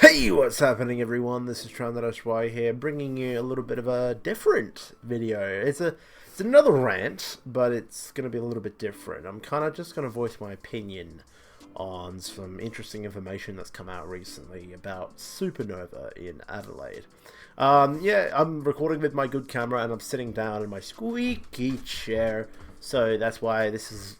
Hey, what's happening everyone? This is TranDashY here, bringing you a little bit of a different video. It's another rant, but it's going to be a little bit different. I'm kind of just going to voice my opinion on some interesting information that's come out recently about Supanova in Adelaide. Yeah, I'm recording with my good camera and I'm sitting down in my squeaky chair. So that's why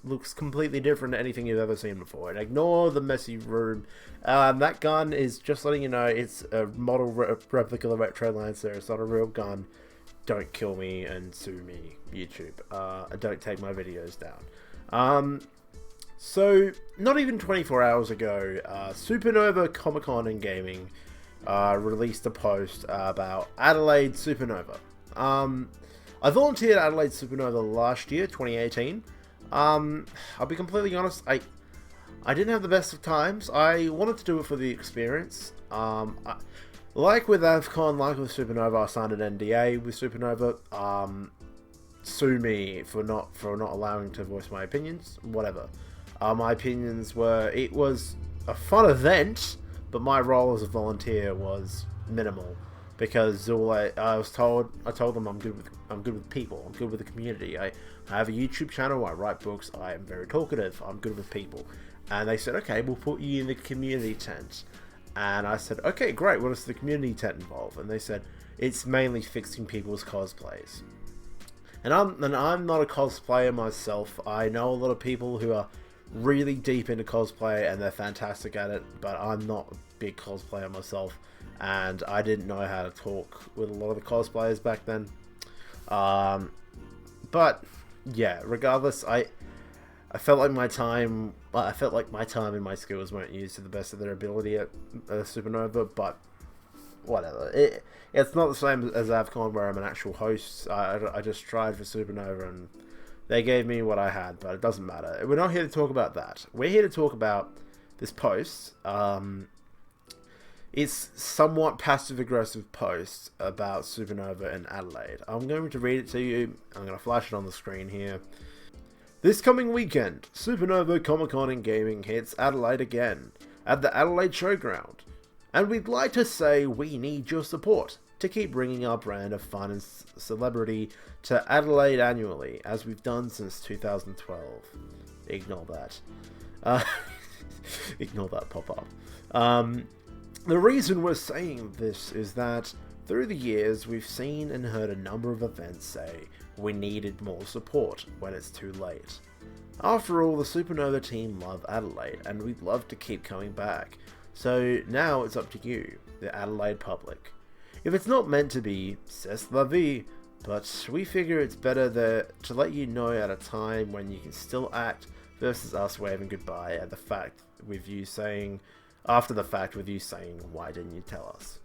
looks completely different to anything you've ever seen before. And ignore the messy room. That gun is, just letting you know, it's a model replica Retro Lancer. It's not a real gun. Don't kill me and sue me, YouTube. Don't take my videos down. So, not even 24 hours ago, Supanova Comic-Con and Gaming released a post about Adelaide Supanova. I volunteered at Adelaide Supanova last year, 2018. I'll be completely honest, I didn't have the best of times. I wanted to do it for the experience. Like with AvCon, like with Supanova, I signed an NDA with Supanova. Sue me for not allowing to voice my opinions, whatever. My opinions were, it was a fun event, but my role as a volunteer was minimal. Because I told them I'm good with people. I'm good with the community. I have a YouTube channel. I write books. I am very talkative. I'm good with people. And they said, okay, we'll put you in the community tent. And I said, okay, great. What does the community tent involve? And they said, it's mainly fixing people's cosplays. And I'm not a cosplayer myself. I know a lot of people who are really deep into cosplay and they're fantastic at it. But I'm not a big cosplayer myself. And I didn't know how to talk with a lot of the cosplayers back then. But yeah, regardless, I felt like my time and my skills weren't used to the best of their ability at Supanova. But whatever, it's not the same as AvCon where I'm an actual host. I just tried for Supanova and they gave me what I had, but it doesn't matter. We're not here to talk about that. We're here to talk about this post. It's somewhat passive-aggressive post about Supanova in Adelaide. I'm going to read it to you. I'm going to flash it on the screen here. This coming weekend, Supanova Comic-Con and Gaming hits Adelaide again, at the Adelaide Showground. And we'd like to say we need your support to keep bringing our brand of fun and celebrity to Adelaide annually, as we've done since 2012. Ignore that. Ignore that pop-up. The reason we're saying this is that through the years we've seen and heard a number of events say we needed more support when it's too late. After all, the Supanova team love Adelaide and we'd love to keep coming back, so now it's up to you, the Adelaide public. If it's not meant to be, c'est la vie, but we figure it's better to let you know at a time when you can still act versus us waving goodbye after the fact with you saying, why didn't you tell us?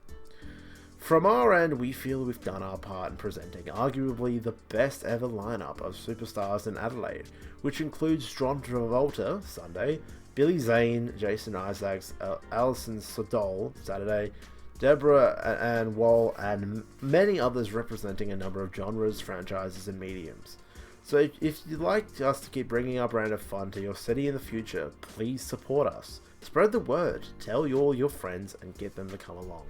From our end, we feel we've done our part in presenting arguably the best ever lineup of superstars in Adelaide, which includes John Travolta, Sunday, Billy Zane, Jason Isaacs, Alison Sodol, Saturday, Deborah and Wall, and many others representing a number of genres, franchises, and mediums. So if you'd like us to keep bringing our brand of fun to your city in the future, please support us. Spread the word, tell all your friends, and get them to come along.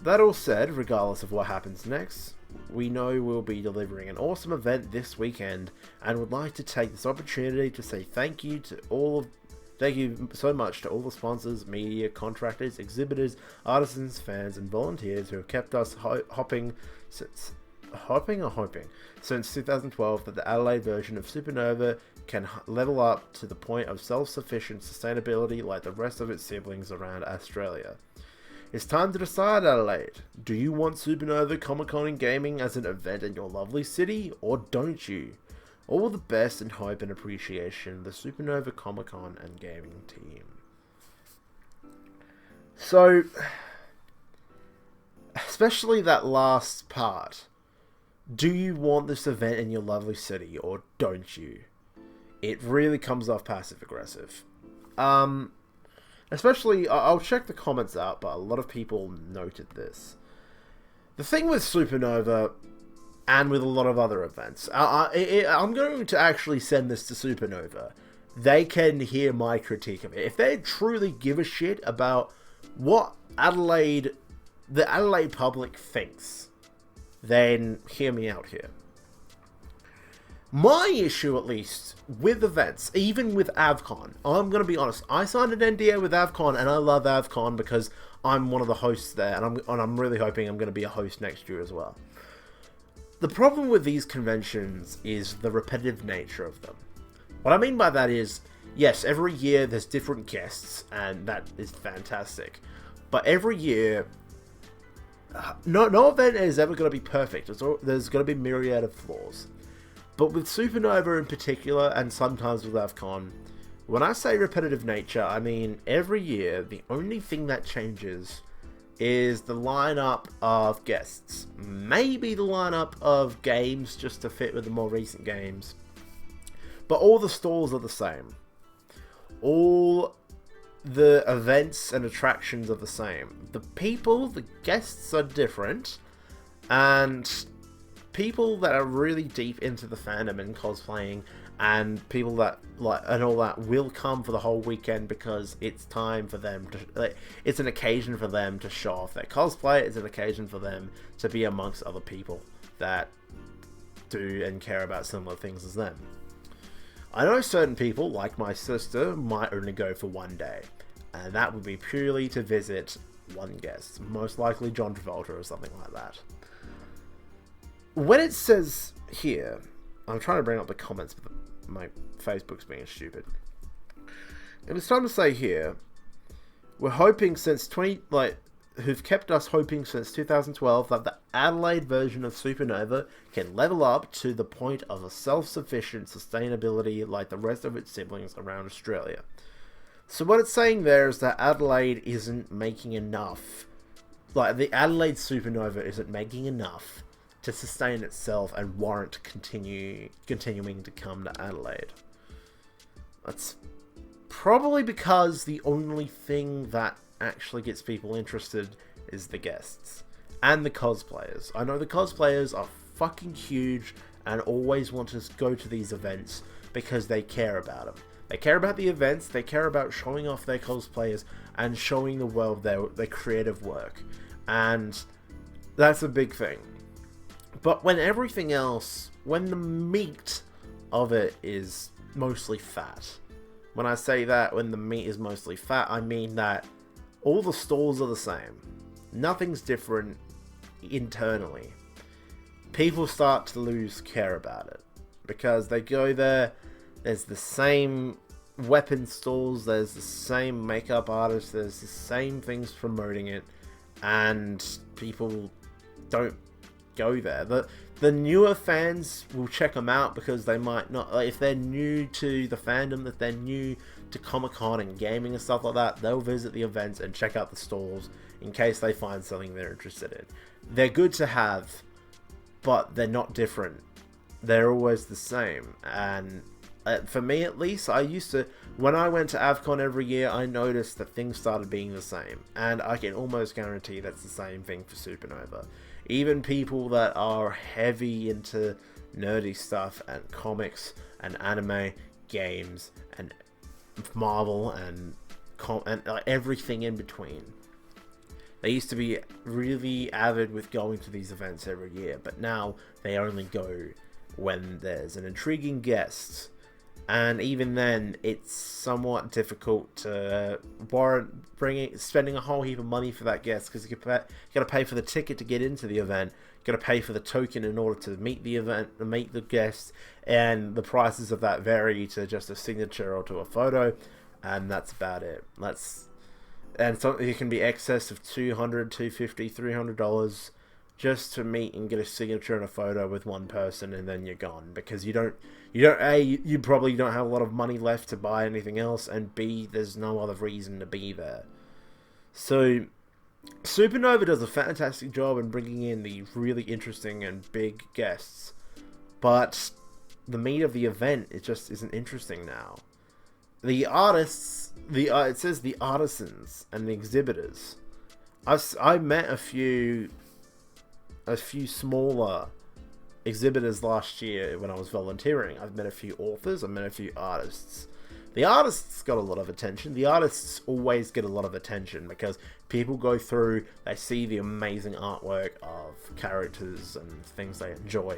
That all said, regardless of what happens next, we know we'll be delivering an awesome event this weekend, and would like to take this opportunity to say thank you so much to all the sponsors, media, contractors, exhibitors, artisans, fans, and volunteers who have kept us hoping since 2012 that the Adelaide version of Supanova can level up to the point of self-sufficient sustainability like the rest of its siblings around Australia. It's time to decide, Adelaide. Do you want Supanova Comic-Con and Gaming as an event in your lovely city, or don't you? All the best and hope and appreciation, the Supanova Comic-Con and Gaming team. So, especially that last part. Do you want this event in your lovely city, or don't you? It really comes off passive-aggressive. Especially, I'll check the comments out, but a lot of people noted this. The thing with Supanova, and with a lot of other events, I'm going to actually send this to Supanova. they can hear my critique of it. If they truly give a shit about what the Adelaide public thinks, then hear me out here. My issue, at least, with events, even with AvCon, I'm going to be honest, I signed an NDA with AvCon, and I love AvCon because I'm one of the hosts there, and I'm really hoping I'm going to be a host next year as well. The problem with these conventions is the repetitive nature of them. What I mean by that is, yes, every year there's different guests, and that is fantastic. But every year, no event is ever going to be perfect. There's going to be myriad of flaws. But with Supanova in particular, and sometimes with AvCon, when I say repetitive nature, I mean every year the only thing that changes is the lineup of guests. Maybe the lineup of games just to fit with the more recent games. But all the stalls are the same. All the events and attractions are the same. The guests are different, and people that are really deep into the fandom and cosplaying, and people that and all that will come for the whole weekend because it's time for them to. It's an occasion for them to show off their cosplay. It's an occasion for them to be amongst other people that do and care about similar things as them. I know certain people, like my sister, might only go for one day, and that would be purely to visit one guest, most likely John Travolta or something like that. When it says here, I'm trying to bring up the comments, but my Facebook's being stupid. And it's time to say here, we're hoping who've kept us hoping since 2012 that the Adelaide version of Supanova can level up to the point of a self-sufficient sustainability like the rest of its siblings around Australia. So what it's saying there is that Adelaide isn't making enough. The Adelaide Supanova isn't making enough to sustain itself and warrant continuing to come to Adelaide. That's probably because the only thing that actually gets people interested is the guests and the cosplayers. I know the cosplayers are fucking huge and always want to go to these events because they care about them. They care about the events, they care about showing off their cosplayers and showing the world their creative work. And that's a big thing. But when everything else, when the meat of it is mostly fat. When I say that, when the meat is mostly fat, I mean that all the stalls are the same. Nothing's different internally. People start to lose care about it. Because they go there, there's the same weapon stalls, there's the same makeup artists, there's the same things promoting it, and people don't go there. The newer fans will check them out because they might not, if they're new to the fandom, if they're new to Comic-Con and gaming and stuff like that, they'll visit the events and check out the stalls in case they find something they're interested in. They're good to have, but they're not different. They're always the same. And for me at least, when I went to AvCon every year, I noticed that things started being the same. And I can almost guarantee that's the same thing for Supanova. Even people that are heavy into nerdy stuff and comics and anime, games and Marvel and everything in between. They used to be really avid with going to these events every year, but now they only go when there's an intriguing guest. And even then, it's somewhat difficult to warrant spending a whole heap of money for that guest, because you got to pay for the ticket to get into the event, you got to pay for the token in order to meet the event, meet the guest, and the prices of that vary to just a signature or to a photo, and that's about it. And so it can be excess of $200, $250, $300 just to meet and get a signature and a photo with one person, and then you're gone, because you probably don't have a lot of money left to buy anything else, and B, there's no other reason to be there. So Supanova does a fantastic job in bringing in the really interesting and big guests, but the meat of the event, it just isn't interesting now. The artists, it says the artisans and the exhibitors. I met a few smaller exhibitors last year when I was volunteering. I've met a few authors, I've met a few artists. The artists got a lot of attention. The artists always get a lot of attention because people go through, they see the amazing artwork of characters and things they enjoy.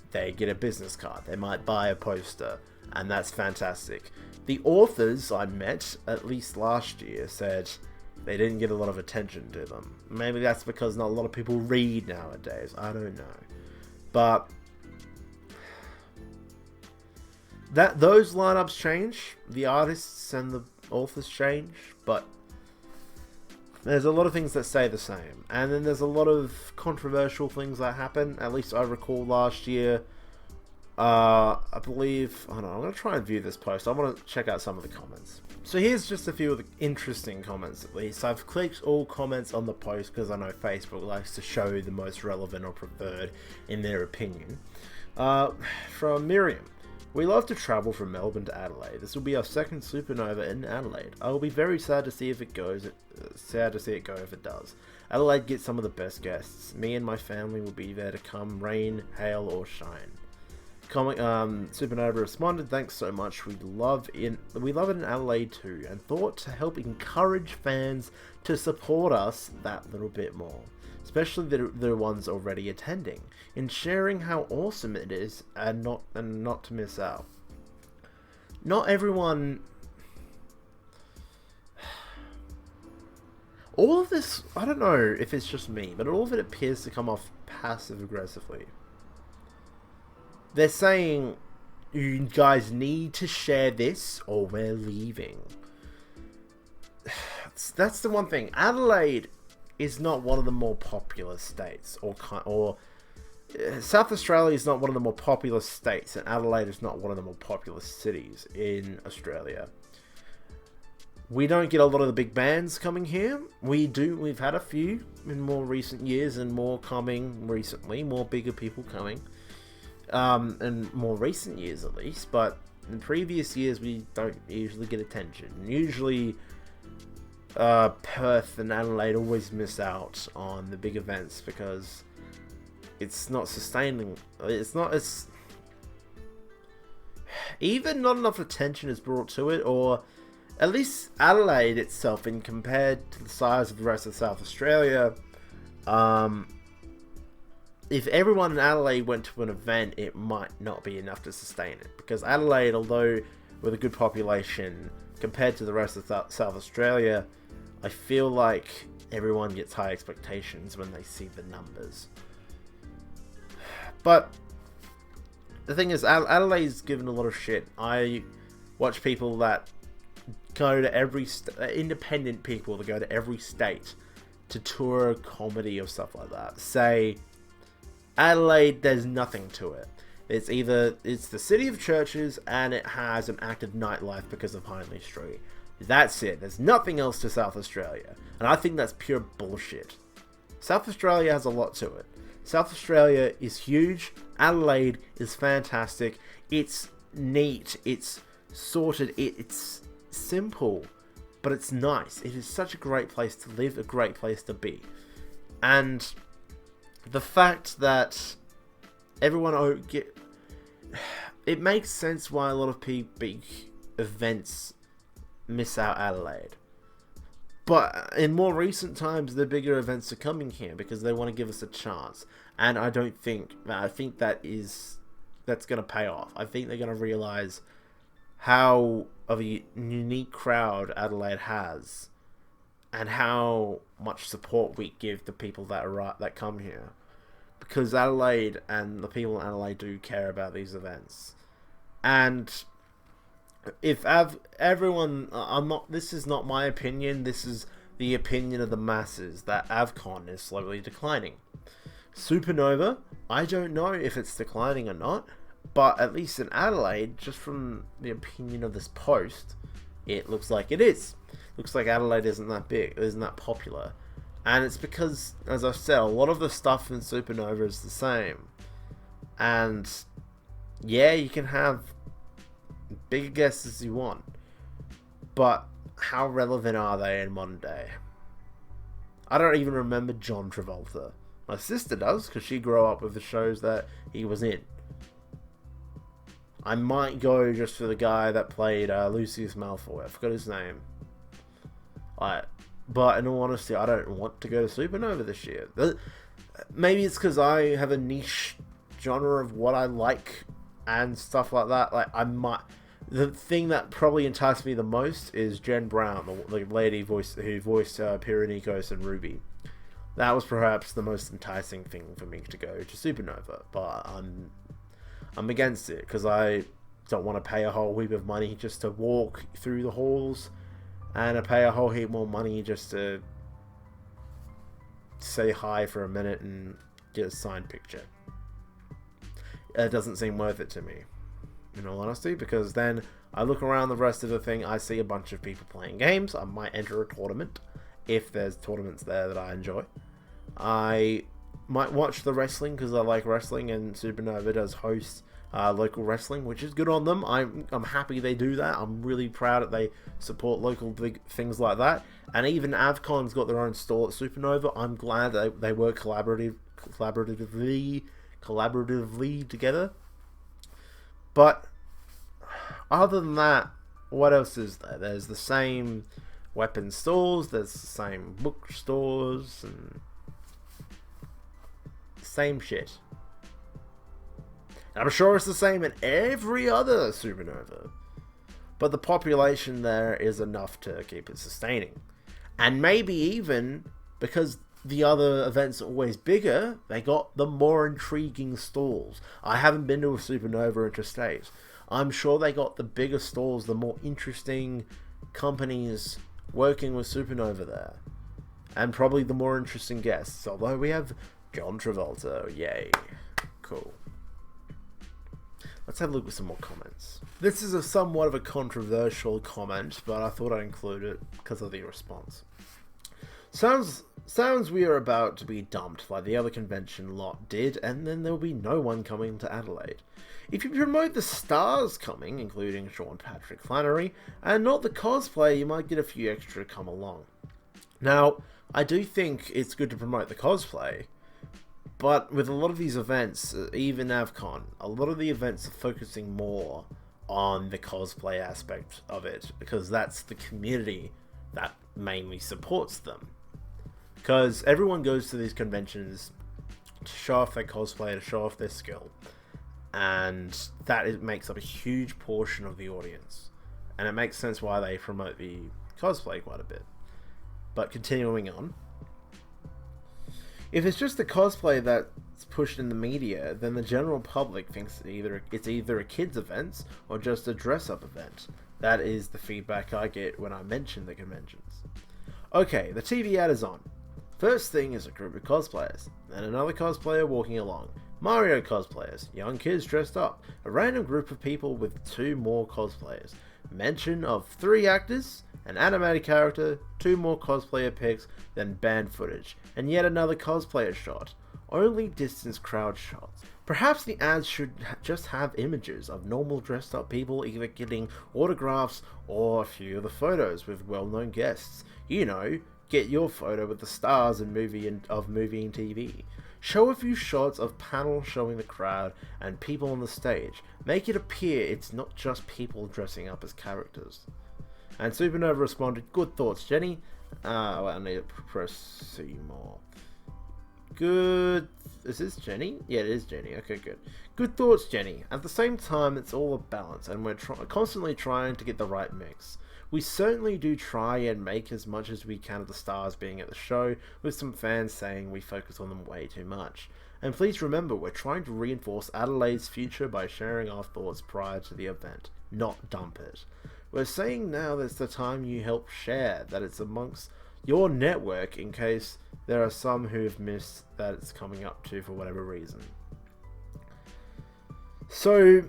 They get a business card. They might buy a poster, and that's fantastic. The authors I met, at least last year, said they didn't get a lot of attention to them. Maybe that's because not a lot of people read nowadays. I don't know. But those lineups change. The artists and the authors change. But there's a lot of things that stay the same. And then there's a lot of controversial things that happen. At least I recall last year. I believe... Hold on, I'm going to try and view this post. I want to check out some of the comments. So here's just a few of the interesting comments at least. I've clicked all comments on the post because I know Facebook likes to show the most relevant or preferred in their opinion. From Miriam. We love to travel from Melbourne to Adelaide. This will be our second Supanova in Adelaide. I will be very sad to see if it goes. Sad to see it go if it does. Adelaide gets some of the best guests. Me and my family will be there to come rain, hail, or shine. Supanova responded, "Thanks so much. We love it in Adelaide too, and thought to help encourage fans to support us that little bit more, especially the ones already attending, in sharing how awesome it is and not to miss out. Not everyone." All of this, I don't know if it's just me, but all of it appears to come off passive aggressively. They're saying, you guys need to share this or we're leaving. That's the one thing. Adelaide is not one of the more popular states, or South Australia is not one of the more popular states, and Adelaide is not one of the more popular cities in Australia. We don't get a lot of the big bands coming here. We've had a few in more recent years, and more coming recently, more bigger people coming. In more recent years at least, but in previous years we don't usually get attention. Usually Perth and Adelaide always miss out on the big events because it's not sustaining. It's even not enough attention is brought to it, or at least Adelaide itself, in compared to the size of the rest of South Australia, if everyone in Adelaide went to an event, it might not be enough to sustain it. Because Adelaide, although with a good population, compared to the rest of South Australia, I feel like everyone gets high expectations when they see the numbers. But the thing is, Adelaide's given a lot of shit. I watch people that go to every... independent people that go to every state to tour comedy or stuff like that say... Adelaide, there's nothing to it. It's the city of churches and it has an active nightlife because of Hindley Street. That's it. There's nothing else to South Australia. And I think that's pure bullshit. South Australia has a lot to it. South Australia is huge. Adelaide is fantastic. It's neat. It's sorted. It's simple. But it's nice. It is such a great place to live, a great place to be. And the fact that everyone it makes sense why a lot of big events miss out Adelaide. But in more recent times, the bigger events are coming here because they want to give us a chance. And I think that's going to pay off. I think they're going to realize how of a unique crowd Adelaide has, and how much support we give the people that come here. Because Adelaide and the people in Adelaide do care about these events. And if everyone... this is not my opinion, this is the opinion of the masses, that AvCon is slowly declining. Supanova, I don't know if it's declining or not, but at least in Adelaide, just from the opinion of this post, it looks like it is. Looks like Adelaide isn't that big, isn't that popular. And it's because, as I've said, a lot of the stuff in Supanova is the same. And yeah, you can have bigger guests as you want, but how relevant are they in modern day? I don't even remember John Travolta. My sister does, because she grew up with the shows that he was in. I might go just for the guy that played Lucius Malfoy. I forgot his name. But in all honesty, I don't want to go to Supanova this year. Maybe it's because I have a niche genre of what I like and stuff like that. Like, the thing that probably enticed me the most is Jen Brown, the lady who voiced Pyrenikos and Ruby. That was perhaps the most enticing thing for me to go to Supanova, but I'm against it because I don't want to pay a whole heap of money just to walk through the halls, and I pay a whole heap more money just to say hi for a minute and get a signed picture. It doesn't seem worth it to me, in all honesty, because then I look around the rest of the thing, I see a bunch of people playing games. I might enter a tournament if there's tournaments there that I enjoy. I might watch the wrestling because I like wrestling, and Supanova does host local wrestling, which is good on them. I'm happy they do that. I'm really proud that they support local big things like that. And even Avcon's got their own stall at Supanova. I'm glad they work collaboratively together. But other than that, what else is there? There's the same weapon stores, there's the same bookstores, and same shit. And I'm sure it's the same in every other Supanova. But the population there is enough to keep it sustaining. And maybe even because the other events are always bigger, they got the more intriguing stalls. I haven't been to a Supanova interstate. I'm sure they got the bigger stalls, the more interesting companies working with Supanova there. And probably the more interesting guests. Although we have John Travolta. Yay. Cool. Let's have a look at some more comments. This is somewhat of a controversial comment, but I thought I'd include it because of the response. Sounds we are about to be dumped like the other convention lot did, and then there'll be no one coming to Adelaide. If you promote the stars coming, including Sean Patrick Flannery, and not the cosplay, you might get a few extra come along. Now, I do think it's good to promote the cosplay, but with a lot of these events, even AvCon, a lot of the events are focusing more on the cosplay aspect of it, because that's the community that mainly supports them. Because everyone goes to these conventions to show off their cosplay, to show off their skill, and that makes up a huge portion of the audience. And it makes sense why they promote the cosplay quite a bit. But continuing on, if it's just the cosplay that's pushed in the media, then the general public thinks it's either a kids' event or just a dress-up event. That is the feedback I get when I mention the conventions. Okay, the TV ad is on. First thing is a group of cosplayers, then another cosplayer walking along. Mario cosplayers, young kids dressed up, a random group of people with 2 more cosplayers. Mention of 3 actors, an animated character, 2 more cosplayer pics, then band footage, and yet another cosplayer shot. Only distance crowd shots. Perhaps the ads should just have images of normal dressed up people either getting autographs or a few of the photos with well-known guests. You know, get your photo with the stars in movie and TV. Show a few shots of panels showing the crowd and people on the stage. Make it appear it's not just people dressing up as characters. And Supanova responded, "Good thoughts, Jenny." I need to press C more. Good. Is this Jenny? Yeah, it is Jenny. Okay, good. Good thoughts, Jenny. At the same time, it's all a balance, and we're constantly trying to get the right mix. We certainly do try and make as much as we can of the stars being at the show, with some fans saying we focus on them way too much. And please remember, we're trying to reinforce Adelaide's future by sharing our thoughts prior to the event, not dump it. We're saying now that's the time you help share, that it's amongst your network in case there are some who have missed that it's coming up to for whatever reason. So,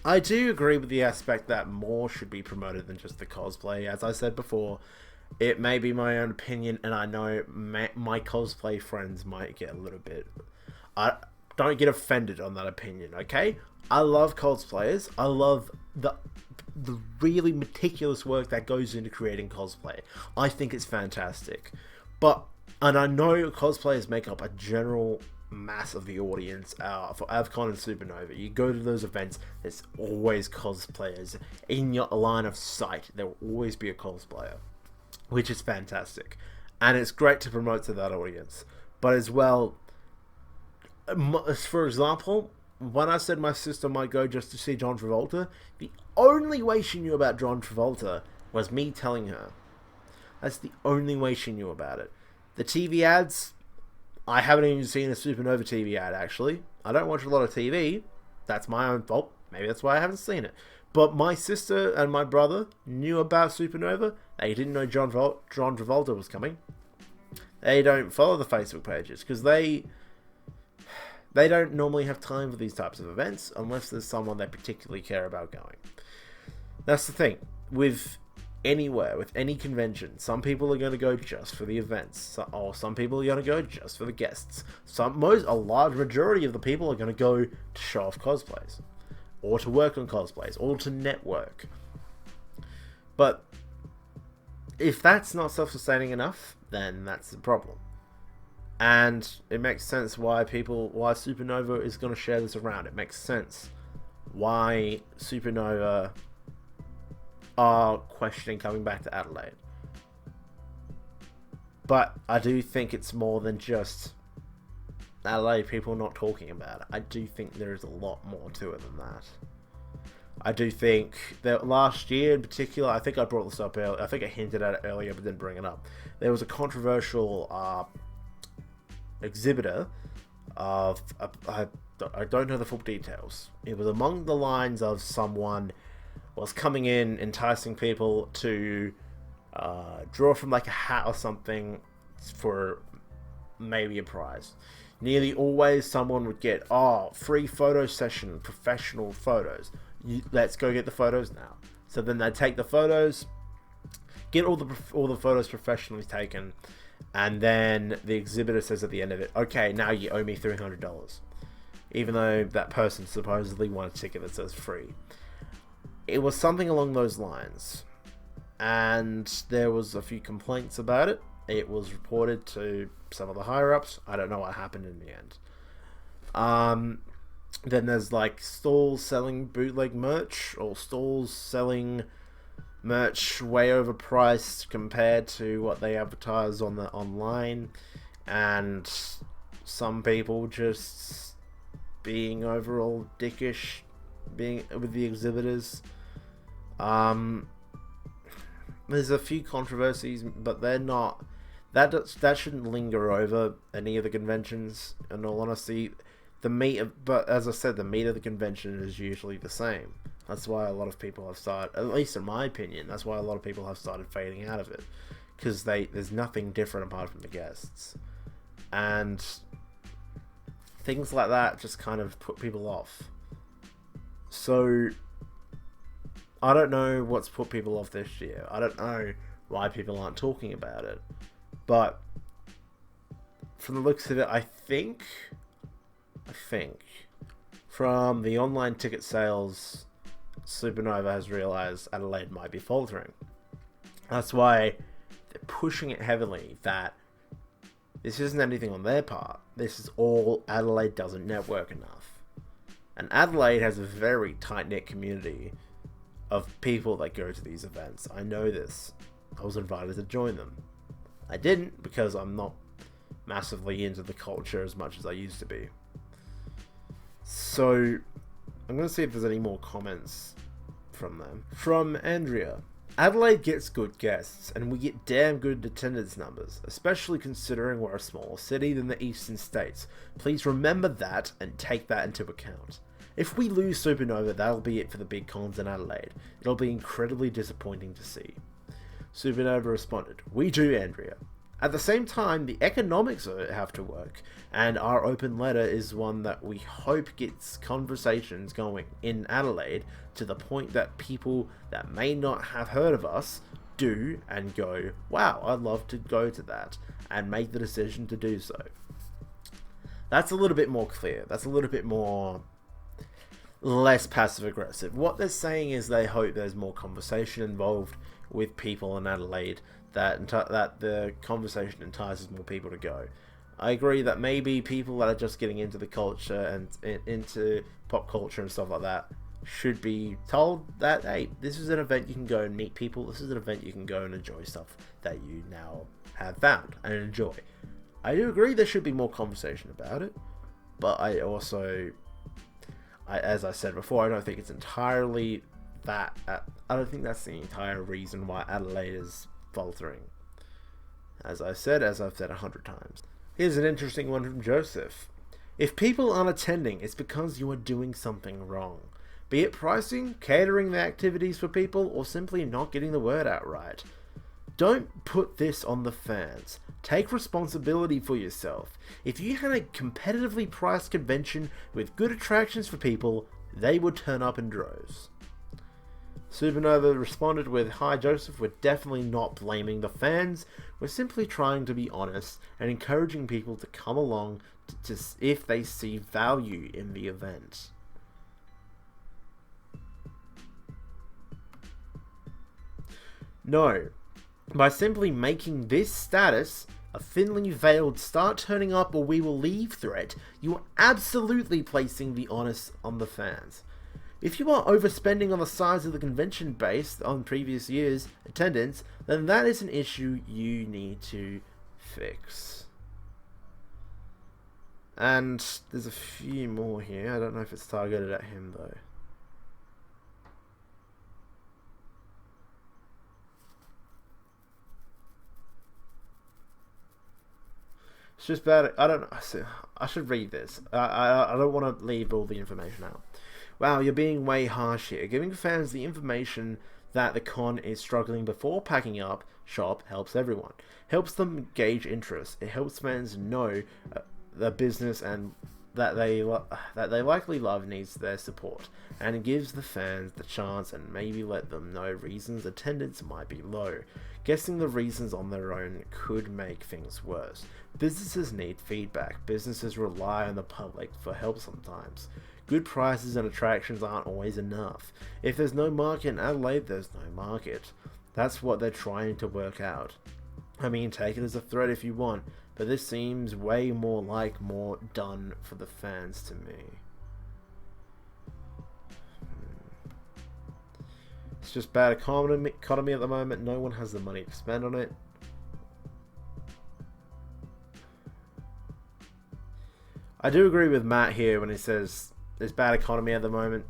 I do agree with the aspect that more should be promoted than just the cosplay. As I said before, it may be my own opinion, and I know my cosplay friends might get a little bit... don't get offended on that opinion, okay? I love cosplayers. I love the really meticulous work that goes into creating cosplay. I think it's fantastic. And I know cosplayers make up a general mass of the audience for AvCon and Supanova. You go to those events, there's always cosplayers in your line of sight. There will always be a cosplayer, which is fantastic, and it's great to promote to that audience. But as well, for example, when I said my sister might go just to see John Travolta, the only way she knew about John Travolta was me telling her. That's the only way she knew about it. The TV ads, I haven't even seen a Supanova TV ad, actually. I don't watch a lot of TV. That's my own fault. Maybe that's why I haven't seen it. But my sister and my brother knew about Supanova. They didn't know John Travolta was coming. They don't follow the Facebook pages because they don't normally have time for these types of events unless there's someone they particularly care about going. That's the thing. With any convention, some people are going to go just for the events, or some people are going to go just for the guests. A large majority of the people are going to go to show off cosplays, or to work on cosplays, or to network. But if that's not self-sustaining enough, then that's the problem. And it makes sense why Supanova is going to share this around. It makes sense why Supanova are questioning coming back to Adelaide. But I do think it's more than just Adelaide people not talking about it. I do think there is a lot more to it than that. I do think that last year in particular, I think I brought this up earlier, I think I hinted at it earlier but didn't bring it up. There was a controversial exhibitor of, I don't know the full details. It was along the lines of someone was coming in, enticing people to draw from like a hat or something for maybe a prize. Nearly always someone would get, free photo session, professional photos. Let's go get the photos now. So then they take the photos, get all the photos professionally taken, and then the exhibitor says at the end of it, okay, now you owe me $300. Even though that person supposedly won a ticket that says free. It was something along those lines, and there was a few complaints about it. It was reported to some of the higher-ups. I don't know what happened in the end. Then there's like stalls selling bootleg merch, or stalls selling merch way overpriced compared to what they advertise on the online, and some people just being overall dickish, being with the exhibitors. There's a few controversies, but they're not. That shouldn't linger over any of the conventions. In all honesty, but as I said, the meat of the convention is usually the same. That's why a lot of people have started, at least in my opinion, that's why a lot of people have started fading out of it, because there's nothing different apart from the guests, and things like that just kind of put people off. So I don't know what's put people off this year. I don't know why people aren't talking about it. But from the looks of it, I think from the online ticket sales, Supanova has realized Adelaide might be faltering. That's why they're pushing it heavily, that this isn't anything on their part. This is all Adelaide doesn't network enough. And Adelaide has a very tight-knit community of people that go to these events. I know this. I was invited to join them. I didn't, because I'm not massively into the culture as much as I used to be. So I'm going to see if there's any more comments from them. From Andrea. Adelaide gets good guests, and we get damn good attendance numbers, especially considering we're a smaller city than the eastern states. Please remember that and take that into account. If we lose Supanova, that'll be it for the big cons in Adelaide. It'll be incredibly disappointing to see. Supanova responded, "We do, Andrea. At the same time, the economics of it have to work, and our open letter is one that we hope gets conversations going in Adelaide to the point that people that may not have heard of us do and go, wow, I'd love to go to that, and make the decision to do so." That's a little bit more clear. That's a little bit more less passive aggressive. What they're saying is they hope there's more conversation involved with people in Adelaide, that the conversation entices more people to go. I agree that maybe people that are just getting into the culture and into pop culture and stuff like that should be told that, hey, this is an event you can go and meet people. This is an event you can go and enjoy stuff that you now have found and enjoy. I do agree there should be more conversation about it, but I also, as I said before, I don't think it's entirely that. I don't think that's the entire reason why Adelaide is faltering. As I've said 100 times. Here's an interesting one from Joseph. If people aren't attending, it's because you are doing something wrong. Be it pricing, catering the activities for people, or simply not getting the word out right. Don't put this on the fans. Take responsibility for yourself. If you had a competitively priced convention with good attractions for people, they would turn up in droves. Supanova responded with, "Hi Joseph, we're definitely not blaming the fans. We're simply trying to be honest and encouraging people to come along to if they see value in the event." No. By simply making this status a thinly veiled "start turning up or we will leave" threat, you are absolutely placing the onus on the fans. If you are overspending on the size of the convention based on previous year's attendance, then that is an issue you need to fix. And there's a few more here. I don't know if it's targeted at him though. It's just bad. I don't know. I should read this. I don't want to leave all the information out. Wow, you're being way harsh here. Giving fans the information that the con is struggling before packing up shop helps everyone. Helps them gauge interest. It helps fans know the business and that they likely love needs their support. And it gives the fans the chance and maybe let them know reasons attendance might be low. Guessing the reasons on their own could make things worse. Businesses need feedback. Businesses rely on the public for help sometimes. Good prices and attractions aren't always enough. If there's no market in Adelaide, there's no market. That's what they're trying to work out. I mean, take it as a threat if you want, but this seems way more like more done for the fans to me. It's just bad economy at the moment. No one has the money to spend on it. I do agree with Matt here when he says there's bad economy at the moment.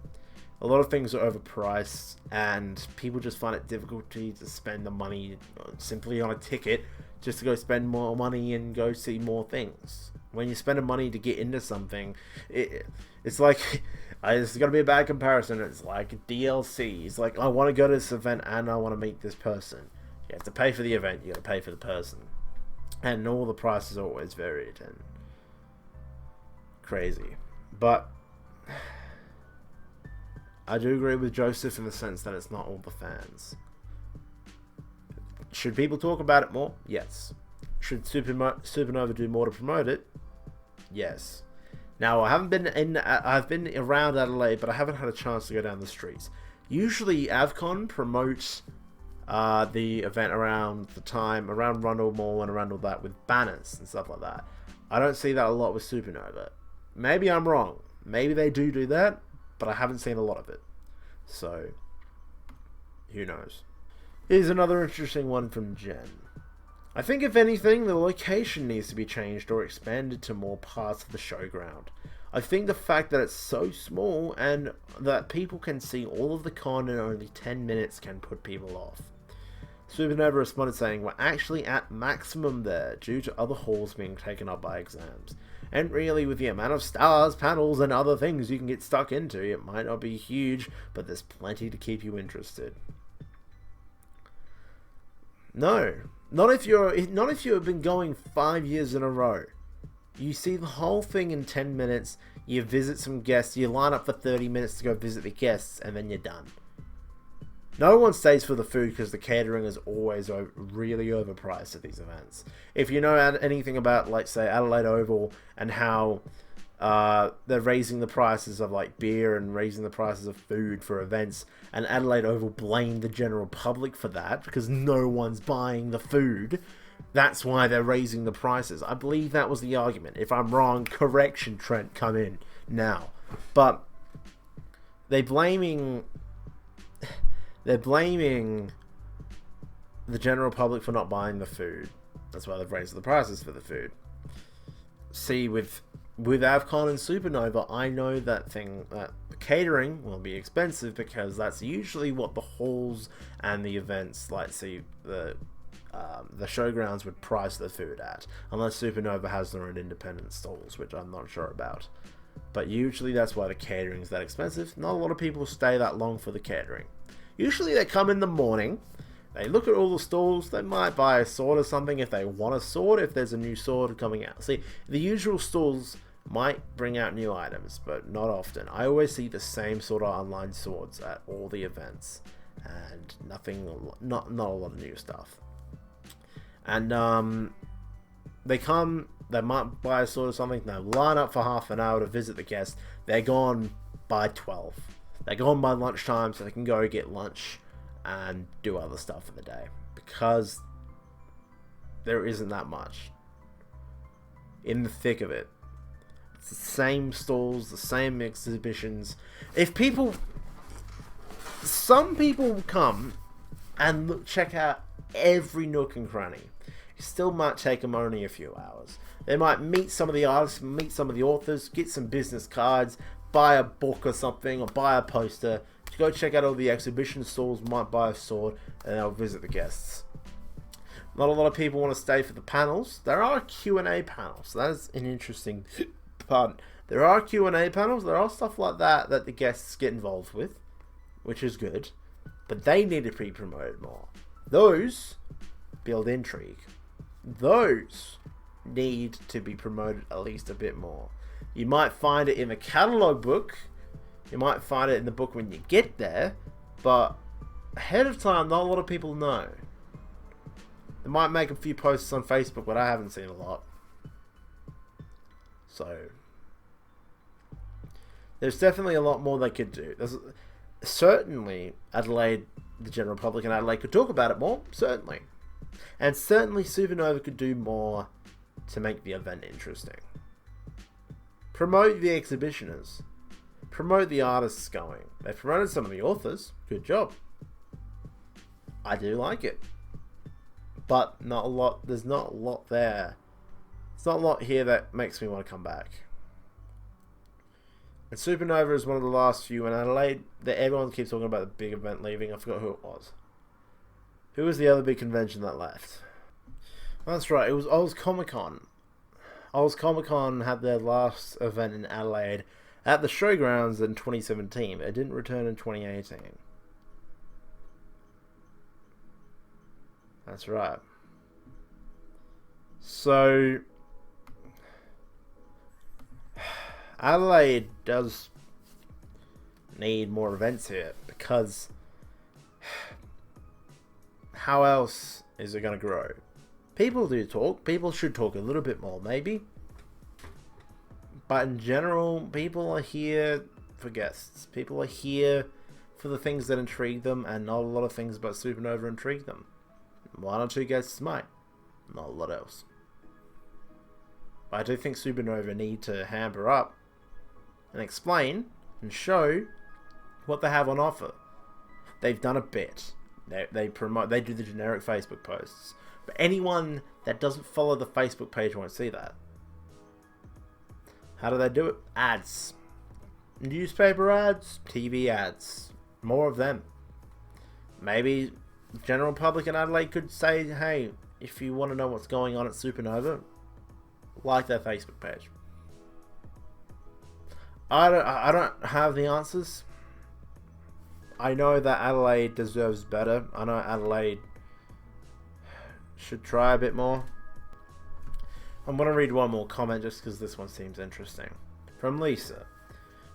A lot of things are overpriced and people just find it difficulty to spend the money simply on a ticket just to go spend more money and go see more things. When you spend money to get into something, it's like, it's going to be a bad comparison. It's like DLC. It's like, I want to go to this event and I want to meet this person. You have to pay for the event, you got to pay for the person. And all the prices are always varied and crazy. But I do agree with Joseph in the sense that it's not all the fans. Should people talk about it more? Yes. Should Supanova do more to promote it? Yes. Now, I've been around Adelaide, but I haven't had a chance to go down the streets. Usually, Avcon promotes the event around Rundle Mall and around all that with banners and stuff like that. I don't see that a lot with Supanova. Maybe I'm wrong. Maybe they do that, but I haven't seen a lot of it. So, who knows? Here's another interesting one from Jen. I think if anything, the location needs to be changed or expanded to more parts of the showground. I think the fact that it's so small and that people can see all of the con in only 10 minutes can put people off. Supanova responded saying, "We're actually at maximum there due to other halls being taken up by exams. And really, with the amount of stars, panels, and other things you can get stuck into, it might not be huge, but there's plenty to keep you interested." No. Not if you have been going 5 years in a row. You see the whole thing in 10 minutes, you visit some guests, you line up for 30 minutes to go visit the guests, and then you're done. No one stays for the food because the catering is always really overpriced at these events. If you know anything about, like, say, Adelaide Oval and how they're raising the prices of, like, beer and raising the prices of food for events, and Adelaide Oval blamed the general public for that because no one's buying the food. That's why they're raising the prices. I believe that was the argument. If I'm wrong, correction, Trent, come in now. But they're blaming the general public for not buying the food. That's why they've raised the prices for the food. See, with AvCon and Supanova, I know that the catering will be expensive because that's usually what the halls and the events, like the showgrounds, would price the food at, unless Supanova has their own independent stalls, which I'm not sure about. But usually that's why the catering is that expensive. Not a lot of people stay that long for the catering. Usually they come in the morning, they look at all the stalls, they might buy a sword or something if they want a sword, if there's a new sword coming out. See, the usual stalls might bring out new items, but not often. I always see the same sort of online swords at all the events, and not a lot of new stuff. And they might buy a sword or something, they line up for half an hour to visit the guest, they're gone by 12. They're gone by lunchtime, so they can go get lunch and do other stuff for the day, because there isn't that much in the thick of it. It's the same stalls, the same exhibitions. Some people will come and check out every nook and cranny. It still might take them only a few hours. They might meet some of the artists, meet some of the authors, get some business cards, buy a book or something, or buy a poster. To go check out all the exhibition stalls, might buy a sword, and they'll visit the guests. Not a lot of people want to stay for the panels. There are Q&A panels. That is an interesting part. There are Q&A panels. There are stuff like that the guests get involved with, which is good. But they need to be promoted more. Those build intrigue. Those need to be promoted at least a bit more. You might find it in the catalog book. You might find it in the book when you get there, but ahead of time, not a lot of people know. They might make a few posts on Facebook, but I haven't seen a lot. So, there's definitely a lot more they could do. Certainly, Adelaide, the general public in Adelaide could talk about it more, certainly. And certainly Supanova could do more to make the event interesting. Promote the exhibitioners. Promote the artists going. They promoted some of the authors. Good job. I do like it. But not a lot. There's not a lot there. There's not a lot here that makes me want to come back. And Supanova is one of the last few in Adelaide that everyone keeps talking about the big event leaving. I forgot who it was. Who was the other big convention that left? That's right. It was Oz Comic-Con. Oz Comic-Con had their last event in Adelaide at the showgrounds in 2017. It didn't return in 2018. That's right. So, Adelaide does need more events here, because how else is it going to grow? People do talk. People should talk a little bit more, maybe. But in general, people are here for guests. People are here for the things that intrigue them, and not a lot of things about Supanova intrigue them. One or two guests might. Not a lot else. But I do think Supanova need to hamper up and explain and show what they have on offer. They've done a bit. They promote. They do the generic Facebook posts. But anyone that doesn't follow the Facebook page won't see that. How do they do it? Ads. Newspaper ads, TV ads. More of them. Maybe the general public in Adelaide could say, hey, if you want to know what's going on at Supanova, like their Facebook page. I don't have the answers. I know that Adelaide deserves better. I know Adelaide should try a bit more. I'm going to read one more comment just because this one seems interesting. From Lisa.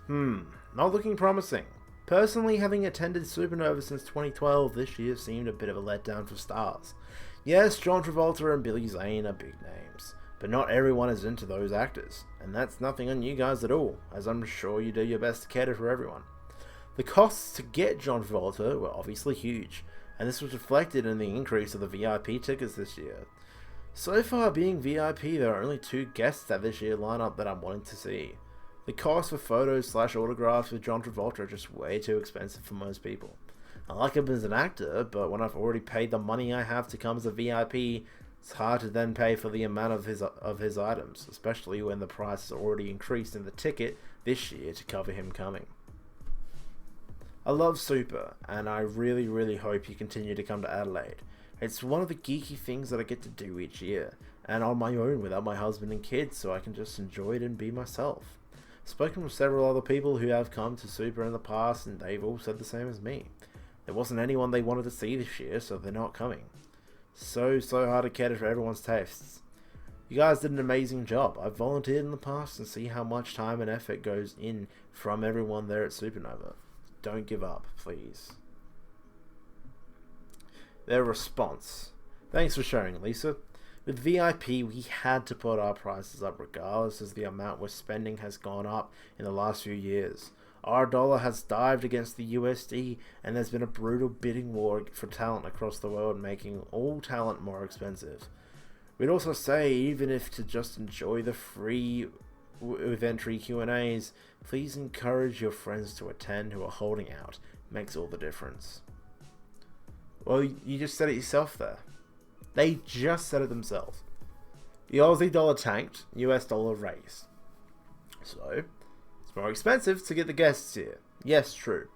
Not looking promising. Personally, having attended Supanova since 2012, this year seemed a bit of a letdown for stars. Yes, John Travolta and Billy Zane are big names, but not everyone is into those actors, and that's nothing on you guys at all, as I'm sure you do your best to cater for everyone. The costs to get John Travolta were obviously huge, and this was reflected in the increase of the VIP tickets this year. So far, being VIP, there are only 2 guests at this year lineup that I'm wanting to see. The cost for photos / autographs with John Travolta are just way too expensive for most people. I like him as an actor, but when I've already paid the money I have to come as a VIP, it's hard to then pay for the amount of his items, especially when the price has already increased in the ticket this year to cover him coming. I love Super, and I really hope you continue to come to Adelaide. It's one of the geeky things that I get to do each year, and on my own without my husband and kids, so I can just enjoy it and be myself. I've spoken with several other people who have come to Super in the past, and they've all said the same as me. There wasn't anyone they wanted to see this year, so they're not coming. So hard to cater for everyone's tastes. You guys did an amazing job. I've volunteered in the past and see how much time and effort goes in from everyone there at Supanova. Don't give up, please. Their response. Thanks for sharing, Lisa. With VIP, we had to put our prices up regardless as the amount we're spending has gone up in the last few years. Our dollar has dived against the USD, and there's been a brutal bidding war for talent across the world, making all talent more expensive. We'd also say, even if to just enjoy the free with entry Q&As, please encourage your friends to attend who are holding out. It makes all the difference. Well, you just said it yourself there. They just said it themselves. The Aussie dollar tanked, US dollar raised. So, it's more expensive to get the guests here. Yes, true.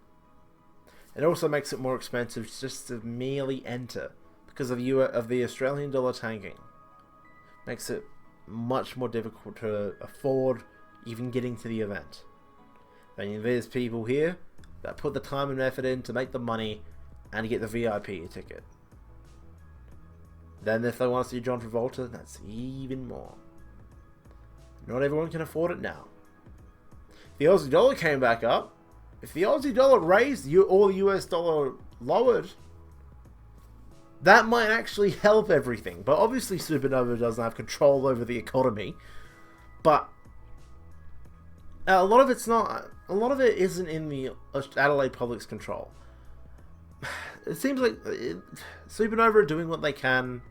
It also makes it more expensive just to merely enter because of the Australian dollar tanking. Makes it much more difficult to afford even getting to the event. And there's people here that put the time and effort in to make the money and get the VIP ticket. Then if they want to see John Travolta, that's even more. Not everyone can afford it now. If the Aussie dollar came back up, if the Aussie dollar raised or the US dollar lowered, that might actually help everything. But obviously Supanova doesn't have control over the economy. But a lot of it isn't in the Adelaide public's control. It seems like Supanova are doing what they can,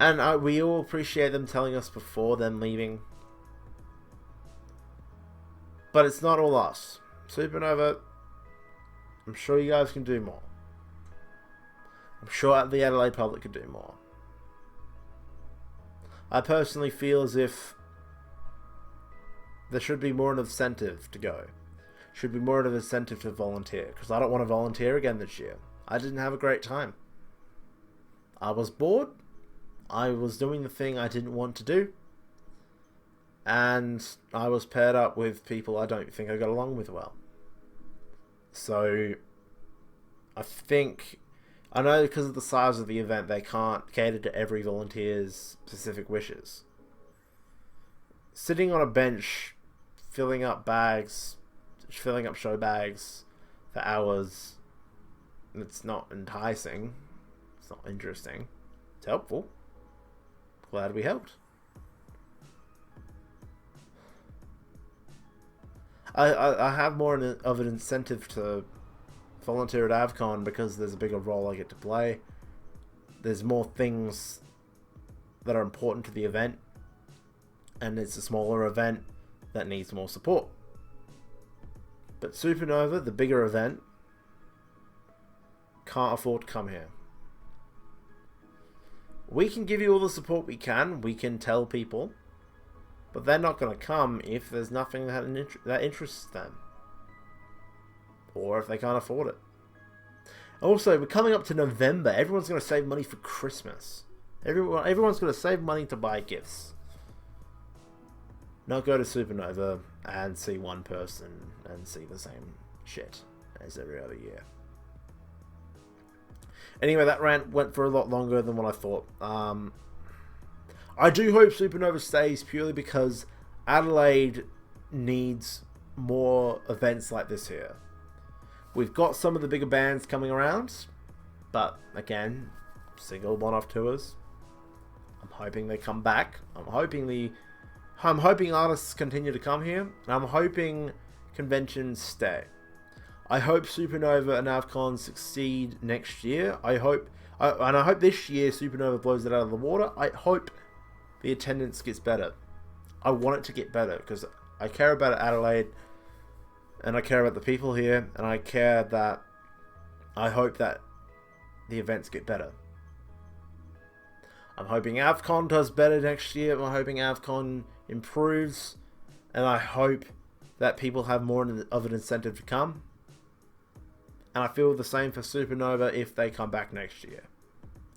and we all appreciate them telling us before them leaving. But it's not all us. Supanova, I'm sure you guys can do more. I'm sure the Adelaide public could do more. I personally feel as if there should be more of an incentive to go. Should be more of an incentive to volunteer, because I don't want to volunteer again this year. I didn't have a great time. I was bored. I was doing the thing I didn't want to do. And I was paired up with people I don't think I got along with well. So, I know because of the size of the event, they can't cater to every volunteer's specific wishes. Sitting on a bench, filling up show bags for hours, it's not enticing. It's not interesting. It's helpful. Glad we helped. I have more of an incentive to volunteer at AvCon because there's a bigger role I get to play. There's more things that are important to the event, and it's a smaller event that needs more support. But Supanova, the bigger event, can't afford to come here. We can give you all the support we can. We can tell people, but they're not going to come if there's nothing that interests them, or if they can't afford it. Also, we're coming up to November. Everyone's going to save money for Christmas. Everyone's going to save money to buy gifts. Not go to Supanova and see one person and see the same shit as every other year. Anyway, that rant went for a lot longer than what I thought. I do hope Supanova stays purely because Adelaide needs more events like this here. We've got some of the bigger bands coming around, but again, single one-off tours. I'm hoping they come back. I'm hoping artists continue to come here, and I'm hoping conventions stay. I hope Supanova and AvCon succeed next year. I And I hope this year Supanova blows it out of the water. I hope the attendance gets better. I want it to get better because I care about Adelaide, and I care about the people here, and I care that I hope that the events get better. I'm hoping AvCon does better next year. I'm hoping AvCon improves, and I hope that people have more of an incentive to come. And I feel the same for Supanova if they come back next year.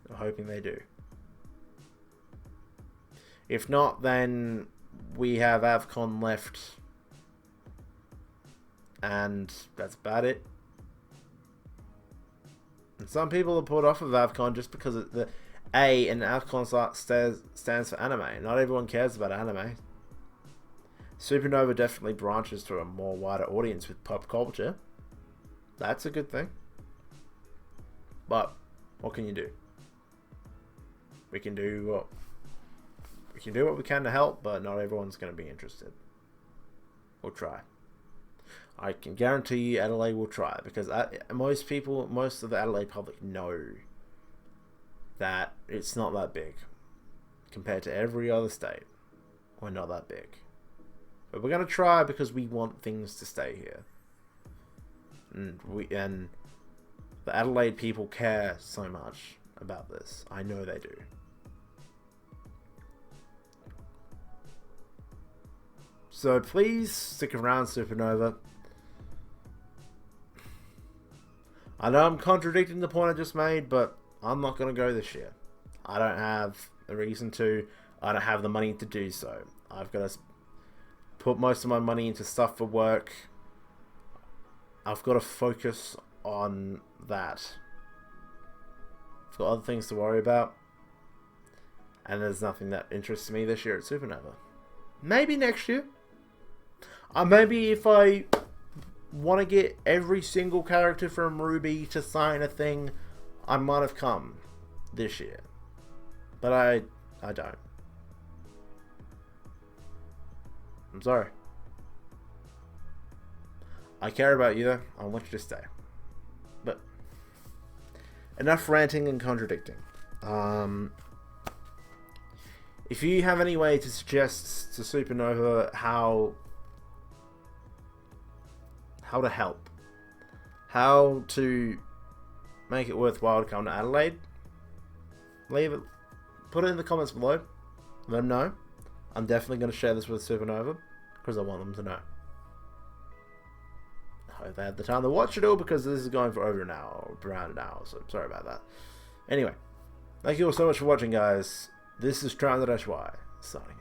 I'm hoping they do. If not, then we have AvCon left, and that's about it. And some people are put off of AvCon just because of the A in AvCon stands for anime. Not everyone cares about anime. Supanova definitely branches to a more wider audience with pop culture. That's a good thing. But what can you do? We can do what we can to help, but not everyone's going to be interested. We'll try. I can guarantee you Adelaide will try, because most of the Adelaide public know that it's not that big compared to every other state. We're not that big. But we're going to try because we want things to stay here. And the Adelaide people care so much about this. I know they do. So please stick around, Supanova. I know I'm contradicting the point I just made, but I'm not going to go this year. I don't have a reason to. I don't have the money to do so. I've got to put most of my money into stuff for work. I've got to focus on that. I've got other things to worry about. And there's nothing that interests me this year at Supanova. Maybe next year. Maybe if I want to get every single character from Ruby to sign a thing, I might have come this year. But I don't. I'm sorry. I care about you though. I want you to stay. But enough ranting and contradicting. If you have any way to suggest to Supanova how to help, how to make it worthwhile to come to Adelaide, leave it, put it in the comments below. Let them know. I'm definitely going to share this with Supanova because I want them to know. I hope they had the time to watch it all, because this is going for over an hour, around an hour, so sorry about that. Anyway, thank you all so much for watching, guys. This is Trying the Dash Y, signing out.